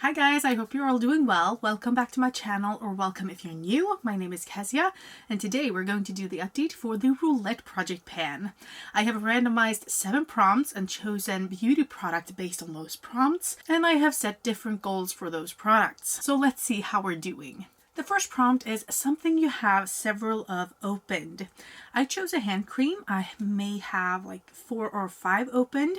Hi guys, I hope you're all doing well. Welcome back to my channel, or welcome if you're new. My name is Kezia, and today we're going to do the update for the Roulette project pan. I have randomized 7 prompts and chosen beauty product based on those prompts, and I have set different goals for those products. So let's see how we're doing. The first prompt is something you have several of opened. I chose a hand cream. I may have like 4 or 5 opened.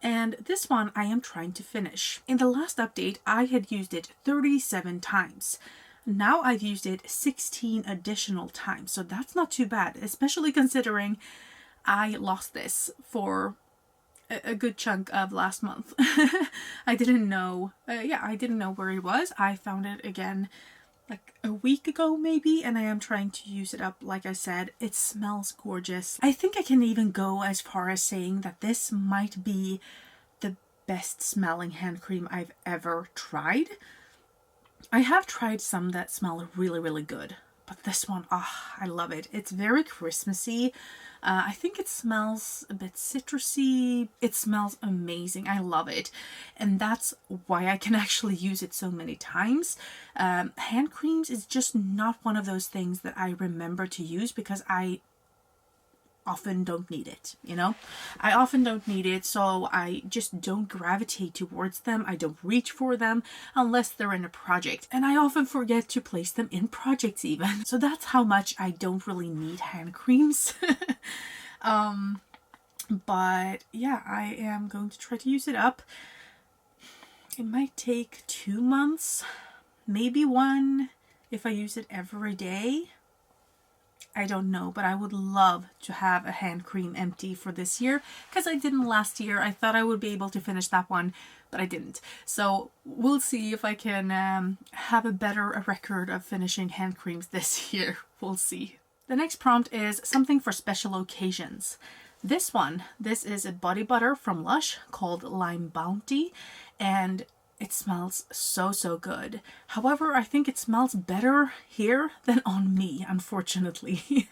And this one I am trying to finish. In the last update, I had used it 37 times. Now I've used it 16 additional times, so that's not too bad, especially considering I lost this for a good chunk of last month. I didn't know, I didn't know where it was. I found it again like a week ago maybe, and I am trying to use it up. Like I said, it smells gorgeous. I think I can even go as far as saying that this might be the best smelling hand cream I've ever tried. I have tried some that smell really good, but this one, I love it. It's very Christmassy. I think it smells a bit citrusy. It smells amazing. I love it. And that's why I can actually use it so many times. Hand creams is just not one of those things that I remember to use because I often don't need it, you know? I often don't need it, so I just don't gravitate towards them. I don't reach for them unless they're in a project, and I often forget to place them in projects even. So that's how much I don't really need hand creams. But yeah, I am going to try to use it up. It might take 2 months, maybe 1 if I use it every day. I don't know, but I would love to have a hand cream empty for this year because I didn't last year. I thought I would be able to finish that one, but I didn't. So we'll see if I can have a better record of finishing hand creams this year. We'll see. The next prompt is something for special occasions. This is a body butter from Lush called Lime Bounty, and it smells so good. However, I think it smells better here than on me, unfortunately.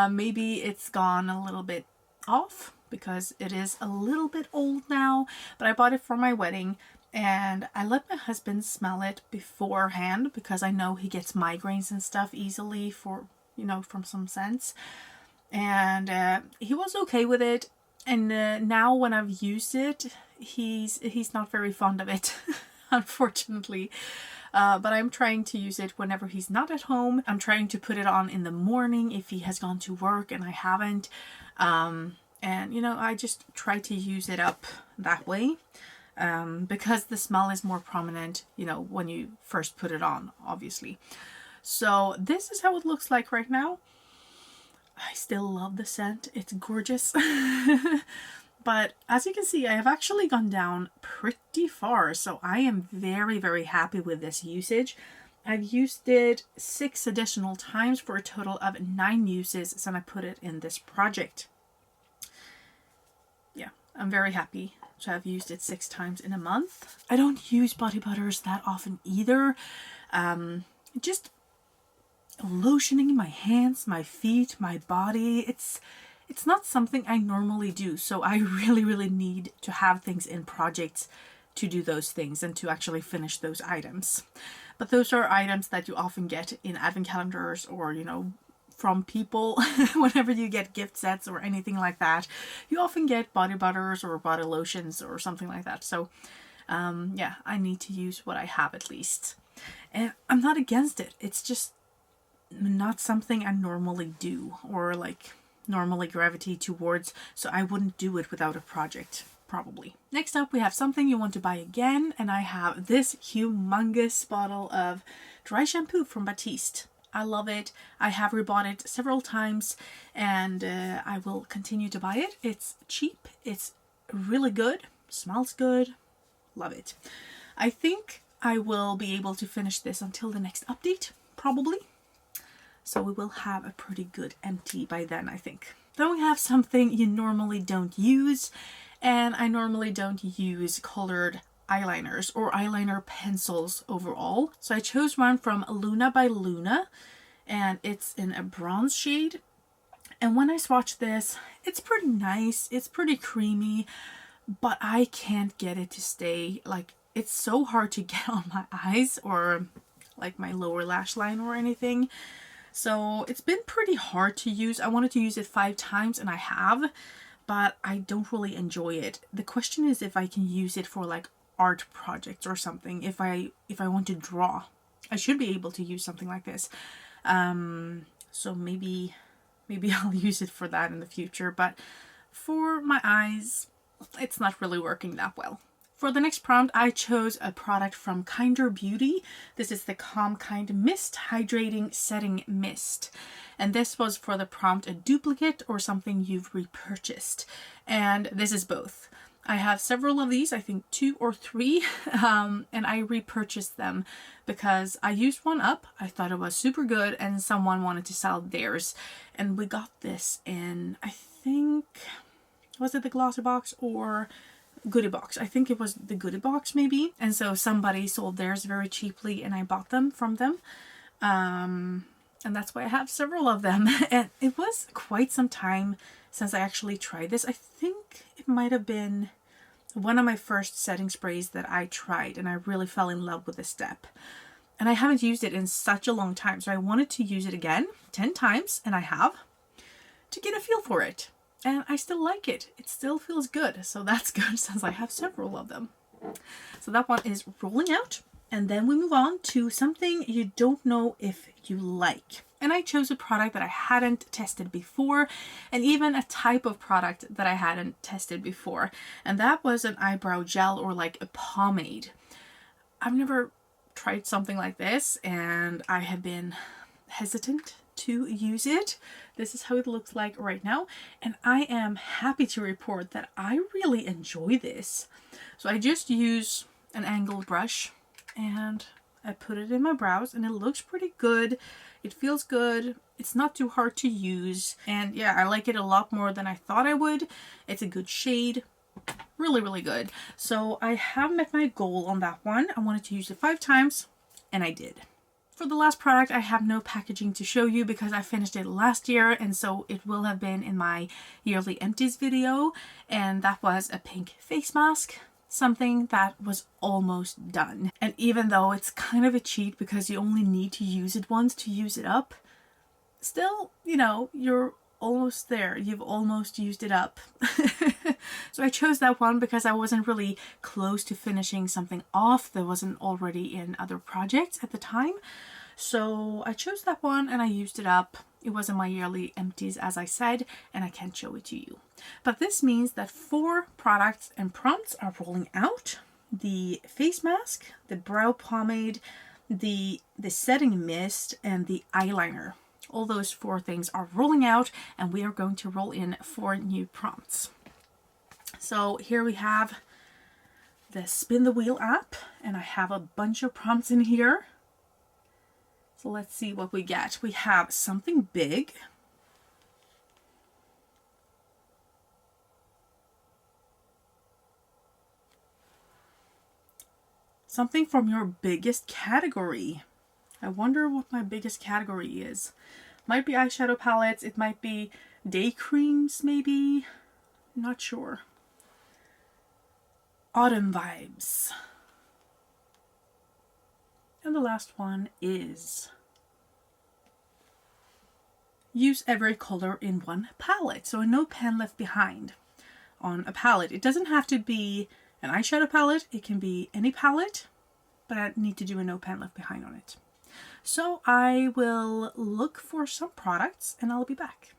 Maybe it's gone a little bit off because it is a little bit old now, but I bought it for my wedding and I let my husband smell it beforehand because I know he gets migraines and stuff easily from some scents. And he was okay with it. And now when I've used it, he's not very fond of it, unfortunately. But I'm trying to use it whenever he's not at home. I'm trying to put it on in the morning if he has gone to work and I haven't. And I just try to use it up that way. Because the smell is more prominent, when you first put it on, obviously. So this is how it looks like right now. I still love the scent. It's gorgeous. But as you can see, I have actually gone down pretty far. So I am very happy with this usage. I've used it 6 additional times for a total of 9 uses since I put it in this project. Yeah, I'm very happy to have used it 6 times in a month. I don't use body butters that often either. Just lotioning my hands, my feet, my body. It's not something I normally do, so I really need to have things in projects to do those things and to actually finish those items. But those are items that you often get in advent calendars or, from people. Whenever you get gift sets or anything like that, you often get body butters or body lotions or something like that. So yeah, I need to use what I have at least. And I'm not against it. It's just not something I normally do or normally gravitate towards, so I wouldn't do it without a project, probably. Next up, we have something you want to buy again, and I have this humongous bottle of dry shampoo from Batiste. I love it. I have rebought it several times, and I will continue to buy it. It's cheap. It's really good. Smells good. Love it. I think I will be able to finish this until the next update, probably. So we will have a pretty good empty by then, I think. Then we have something you normally don't use, and I normally don't use colored eyeliners or eyeliner pencils overall. So I chose one from Luna by Luna, and it's in a bronze shade. And when I swatch this, it's pretty nice. It's pretty creamy, but I can't get it to stay like it's so hard to get on my eyes or like my lower lash line or anything. So it's been pretty hard to use. I wanted to use it 5 times and I have, but I don't really enjoy it. The question is if I can use it for like art projects or something. If I want to draw, I should be able to use something like this. So maybe I'll use it for that in the future, but for my eyes, it's not really working that well. For the next prompt, I chose a product from Kinder Beauty. This is the Calm Kind Mist Hydrating Setting Mist. And this was for the prompt a duplicate or something you've repurchased. And this is both. I have several of these, I think 2 or 3, and I repurchased them because I used one up. I thought it was super good and someone wanted to sell theirs. And we got this in, I think, was it the Glossy box or Goodie box? I think it was the Goodie box maybe. And so somebody sold theirs very cheaply and I bought them from them. And that's why I have several of them. And it was quite some time since I actually tried this. I think it might have been one of my first setting sprays that I tried and I really fell in love with this step. And I haven't used it in such a long time. So I wanted to use it again 10 times and I have, to get a feel for it. And I still like it. It still feels good. So that's good since I have several of them. So that one is rolling out. And then we move on to something you don't know if you like. And I chose a product that I hadn't tested before, and even a type of product that I hadn't tested before. And that was an eyebrow gel or like a pomade. I've never tried something like this and I have been hesitant to use it. This is how it looks like right now. And I am happy to report that I really enjoy this. So I just use an angled brush and I put it in my brows and it looks pretty good. It feels good. It's not too hard to use. And yeah, I like it a lot more than I thought I would. It's a good shade. Really, really good. So I have met my goal on that one. I wanted to use it 5 times and I did. For the last product, I have no packaging to show you because I finished it last year, and so it will have been in my yearly empties video, and that was a pink face mask. Something that was almost done. And even though it's kind of a cheat because you only need to use it once to use it up, still, you know, you're almost there. You've almost used it up. So I chose that one because I wasn't really close to finishing something off that wasn't already in other projects at the time. So I chose that one and I used it up. It was in my yearly empties, as I said, and I can't show it to you. But this means that 4 products and prompts are rolling out. The face mask, the brow pomade, the setting mist, and the eyeliner. All those 4 things are rolling out, and we are going to roll in 4 new prompts. So here we have the Spin the Wheel app, and I have a bunch of prompts in here. So let's see what we get. We have something big. Something from your biggest category. I wonder what my biggest category is. Might be eyeshadow palettes. It might be day creams, maybe. Not sure. Autumn vibes. And the last one is use every color in one palette. So no pen left behind on a palette. It doesn't have to be an eyeshadow palette. It can be any palette, but I need to do a no pen left behind on it. So I will look for some products and I'll be back.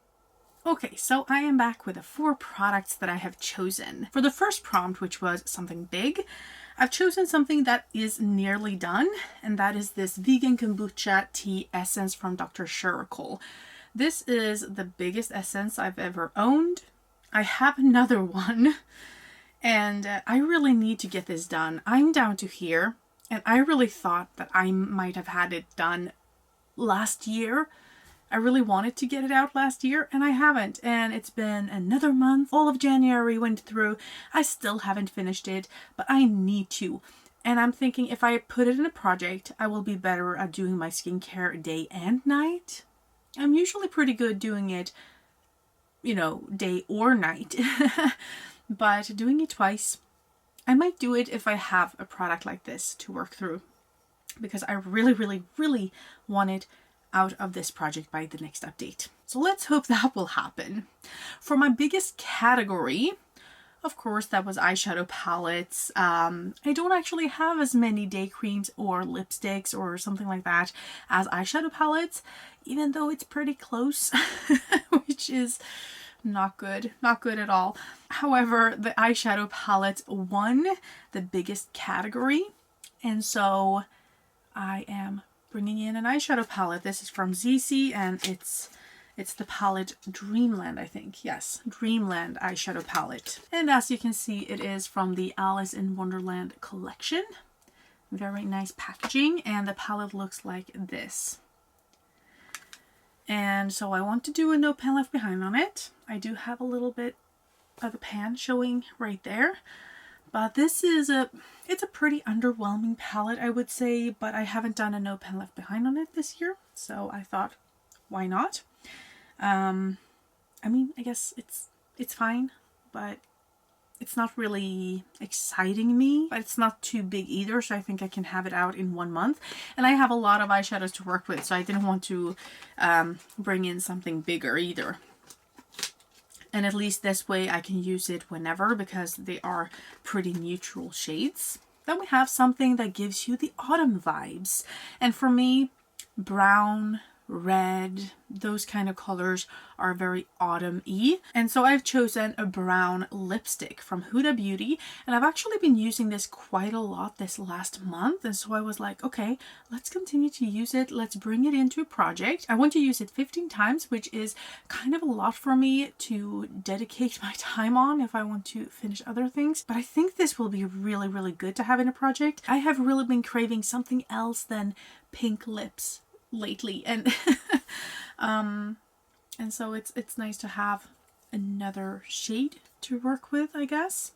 Okay, so I am back with the 4 products that I have chosen. For the first prompt, which was something big, I've chosen something that is nearly done, and that is this vegan kombucha tea essence from Dr. Shirokol. This is the biggest essence I've ever owned. I have another one, and I really need to get this done. I'm down to here, and I really thought that I might have had it done last year. I really wanted to get it out last year and I haven't, and it's been another month. All of January went through. I still haven't finished it, but I need to. And I'm thinking if I put it in a project, I will be better at doing my skincare day and night. I'm usually pretty good doing it, you know, day or night, but doing it twice, I might do it if I have a product like this to work through, because I really, really, really want it out of this project by the next update. So let's hope that will happen. For my biggest category, of course, that was eyeshadow palettes. I don't actually have as many day creams or lipsticks or something like that as eyeshadow palettes, even though it's pretty close, which is not good. Not good at all. However, the eyeshadow palettes won the biggest category, and so I am bringing in an eyeshadow palette. This is from ZC, and it's the palette Dreamland, I think. Yes, Dreamland eyeshadow palette. And as you can see, it is from the Alice in Wonderland collection. Very nice packaging, and the palette looks like this. And so I want to do a no pan left behind on it. I do have a little bit of a pan showing right there. But this is it's a pretty underwhelming palette, I would say, but I haven't done a no pan left behind on it this year. So I thought, why not? I mean, I guess it's fine, but it's not really exciting me, but it's not too big either, so I think I can have it out in 1 month. And I have a lot of eyeshadows to work with, so I didn't want to bring in something bigger either. And at least this way I can use it whenever, because they are pretty neutral shades. Then we have something that gives you the autumn vibes. And for me, brown, red, those kind of colors are very autumn-y. And so I've chosen a brown lipstick from Huda Beauty, and I've actually been using this quite a lot this last month. And so I was like, okay, let's continue to use it. Let's bring it into a project. I want to use it 15 times, which is kind of a lot for me to dedicate my time on if I want to finish other things. But I think this will be really, really good to have in a project. I have really been craving something else than pink lips lately, and and so it's nice to have another shade to work with, I guess.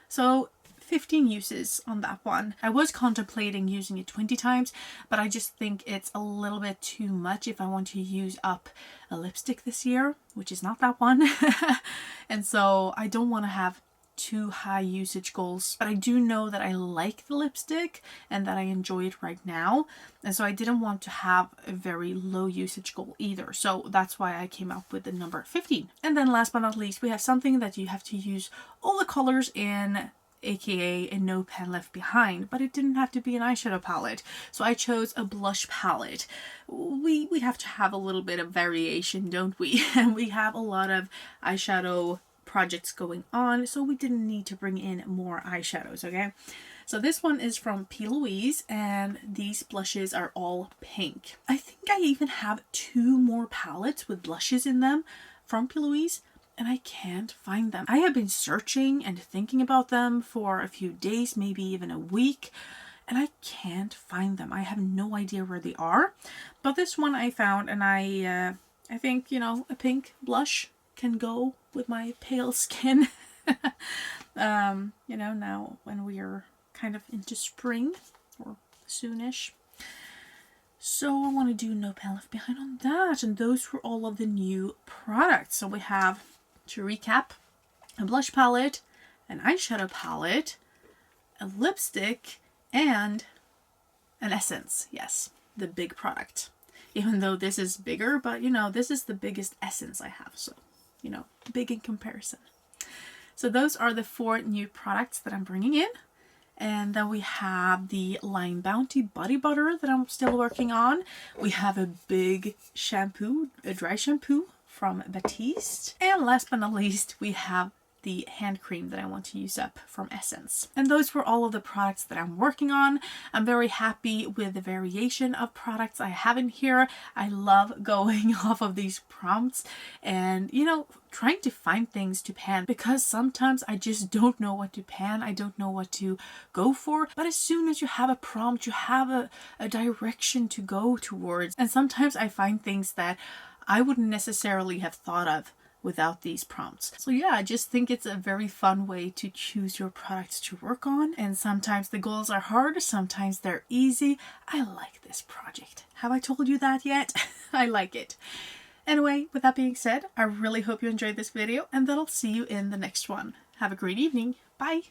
So 15 uses on that one. I was contemplating using it 20 times, but I just think it's a little bit too much if I want to use up a lipstick this year, which is not that one. And so I don't want to have too high usage goals, but I do know that I like the lipstick and that I enjoy it right now, and so I didn't want to have a very low usage goal either, so that's why I came up with the number 15. And then last but not least, we have something that you have to use all the colors in, aka a no pan left behind, but it didn't have to be an eyeshadow palette, so I chose a blush palette. We have to have a little bit of variation, don't we? And we have a lot of eyeshadow projects going on, so we didn't need to bring in more eyeshadows, okay? So this one is from P. Louise, and these blushes are all pink. I think I even have 2 more palettes with blushes in them from P. Louise, and I can't find them. I have been searching and thinking about them for a few days, maybe even a week, and I can't find them. I have no idea where they are, but this one I found, and I think, you know, a pink blush can go with my pale skin. You know, now when we are kind of into spring or soonish. So I want to do no pan left behind on that, and those were all of the new products. So we have, to recap, a blush palette, an eyeshadow palette, a lipstick, and an essence. Yes, the big product. Even though this is bigger, but you know, this is the biggest essence I have, so you know, big in comparison. So those are the 4 new products that I'm bringing in. And then we have the Line Bounty Body Butter that I'm still working on. We have a big shampoo, a dry shampoo from Batiste. And last but not least, we have the hand cream that I want to use up from Essence. And those were all of the products that I'm working on. I'm very happy with the variation of products I have in here. I love going off of these prompts and, you know, trying to find things to pan, because sometimes I just don't know what to pan. I don't know what to go for. But as soon as you have a prompt, you have a direction to go towards. And sometimes I find things that I wouldn't necessarily have thought of without these prompts. So yeah, I just think it's a very fun way to choose your products to work on. And sometimes the goals are hard, sometimes they're easy. I like this project. Have I told you that yet? I like it. Anyway, with that being said, I really hope you enjoyed this video, and that I'll see you in the next one. Have a great evening. Bye!